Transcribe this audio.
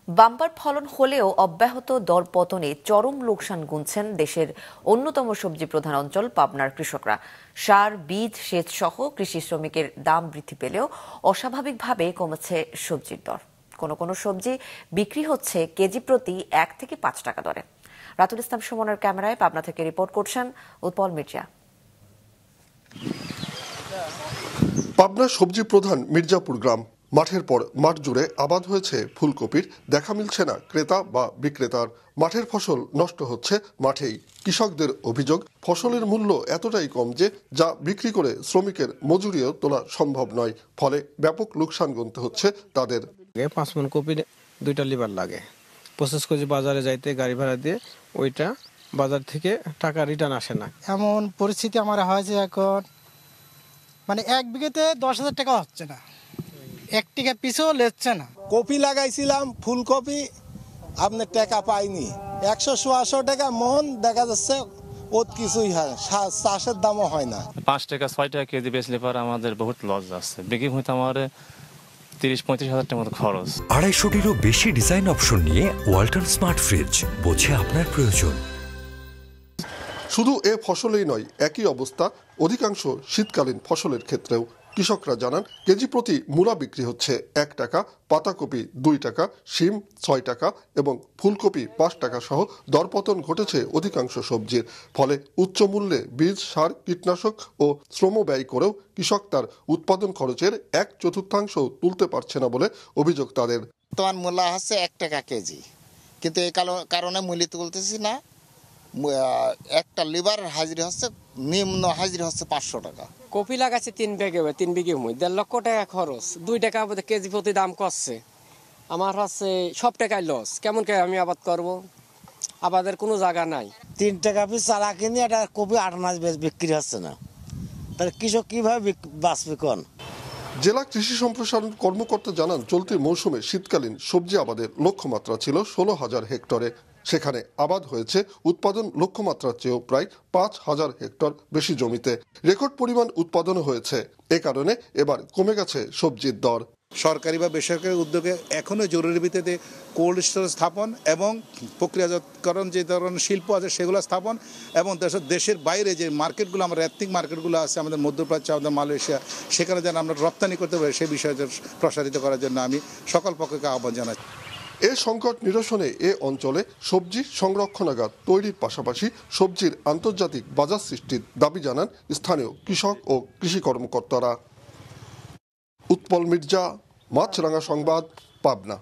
Bumper ফলন হলেও অব্যাহত দরপতনে চরম লোকসান গুনছেন দেশের অন্যতম সবজি প্রধান অঞ্চল পাবনার কৃষকরা। সার, বীজ, সেচ সহ কৃষি শ্রমিকের দাম বৃদ্ধি পেলেও অস্বাভাবিকভাবে কমেছে সবজির দর। কোনো কোনো সবজি বিক্রি হচ্ছে কেজি প্রতি 1 থেকে 5 টাকা দরে। রাতুল ইসলাম সুমনের ক্যামেরায় পাবনা থেকে রিপোর্ট করছেন উৎপল মির্জা। পাবনার সবজি প্রধান মির্জাপুর গ্রাম। মাঠের পর মাঠ জুড়ে আবাদ হয়েছে ফুলকপির, দেখা মিলছে না ক্রেতা বা বিক্রেতার। মাঠের ফসল নষ্ট হচ্ছে মাঠেই। কৃষকদের অভিযোগ, ফসলের মূল্য এতটাই কম যে যা বিক্রি করে শ্রমিকের মজুরিও তোলা সম্ভব নয়, ফলে ব্যাপক লোকসান গুনতে হচ্ছে তাদের। 5 মণ কপি 2টা লিভার লাগে, প্রসেস করে বাজারে যাইতে গাড়ি ভাড়া দিয়ে ওইটা বাজার থেকে টাকা রিটার্ন আসে না। এমন পরিস্থিতি আমার হয়েছে এখন, মানে 1 বিঘাতে 10,000 টাকা হচ্ছে না, 1 টাকা পিছও লেচ্ছে না। কপি লাগাইছিলাম ফুলকপি, আপনার টাকা পাইনি। 100-150 টাকা মন, দেখা যাচ্ছে ওত কিছুই হয়, চাষের দামও হয় না। 5 টাকা 6 টাকা কেজি বেচলে পর আমাদের বহুত লস যাচ্ছে। বিক্রি হইতে আমার 30-35 হাজার টাকার মতো খরচ। 250-টিরও বেশি ডিজাইন অপশন নিয়ে ওয়ালটন স্মার্ট ফ্রিজ, বোঝে আপনার প্রয়োজন। শুধু এ ফসলেই নয়, একই অবস্থা অধিকাংশ শীতকালীন ফসলের ক্ষেত্রেও। কৃষকরা জানান, কেজি প্রতি মূলা বিক্রি হচ্ছে 1 টাকা, পাতাকপি 2 টাকা, শিম 6 টাকা এবং ফুলকপি 5 টাকা সহ দরপতন ঘটেছে অধিকাংশ সবজির। ফলে উচ্চ মূল্যে বীজ, সার, কীটনাশক ও শ্রম ব্যয় করেও কৃষক তার উৎপাদন খরচের 1/4 তুলতে পারছে না বলে অভিযোগ তাদের। তোমার মূল্য হচ্ছে 1 টাকা কেজি, কিন্তু এই কারণে মূল্য তুলতেছি না। একটা লিভার হাজির হচ্ছে, নিম্ন হাজির হচ্ছে 500 টাকা। কপি লাগাচ্ছে 3 বিঘে 1.5 লক্ষ টাকা খরচ, 2 টাকা কেজি প্রতি দাম করছে। আমার হচ্ছে সব টাকায় লস। কেমন করে আমি আবাদ করব? আবাদের কোনো জায়গা নাই। 3 টাকা পিস চারা কিনে এটা কপি 8 মাস বিক্রি হচ্ছে না, তাহলে কৃষক কিভাবে বাঁচবে কোন? জেলা কৃষি সম্প্রসারণ কর্মকর্তা জানান, চলতি মৌসুমে শীতকালীন সবজি আবাদের লক্ষ্যমাত্রা ছিল 16,000 হেক্টরে। সেখানে আবাদ হয়েছে উৎপাদন লক্ষ্যমাত্রার চেয়েও প্রায় 5,000 হেক্টর বেশি জমিতে। রেকর্ড পরিমাণ উৎপাদন হয়েছে। এ কারণে এবার কমে গেছে সবজির দর। সরকারি বা বেসরকারি উদ্যোগে এখনো জরুরি ভিত্তিতে কোল্ড স্টোরেজ স্থাপন এবং প্রক্রিয়াজাতকরণ যে ধরনের শিল্প আছে সেগুলো স্থাপন, এবং দেশের বাইরে যে মার্কেটগুলো, আমার এথনিক মার্কেটগুলো আছে আমাদের মধ্যপ্রাচ্য, আমাদের মালয়েশিয়া, সেখানে যেন আমরা রপ্তানি করতে পারি, সেই বিষয়টা প্রসারিত করার জন্য আমি সকল পক্ষকে আহ্বান জানাচ্ছি। এ সংকট নিরসনে এ অঞ্চলে সবজি সংরক্ষণাগার তৈরির পাশাপাশি সবজির আন্তর্জাতিক বাজার সৃষ্টির দাবি জানান স্থানীয় কৃষক ও কৃষি কর্মকর্তারা। উৎপল মির্জা, মাছরাঙা সংবাদ, পাবনা।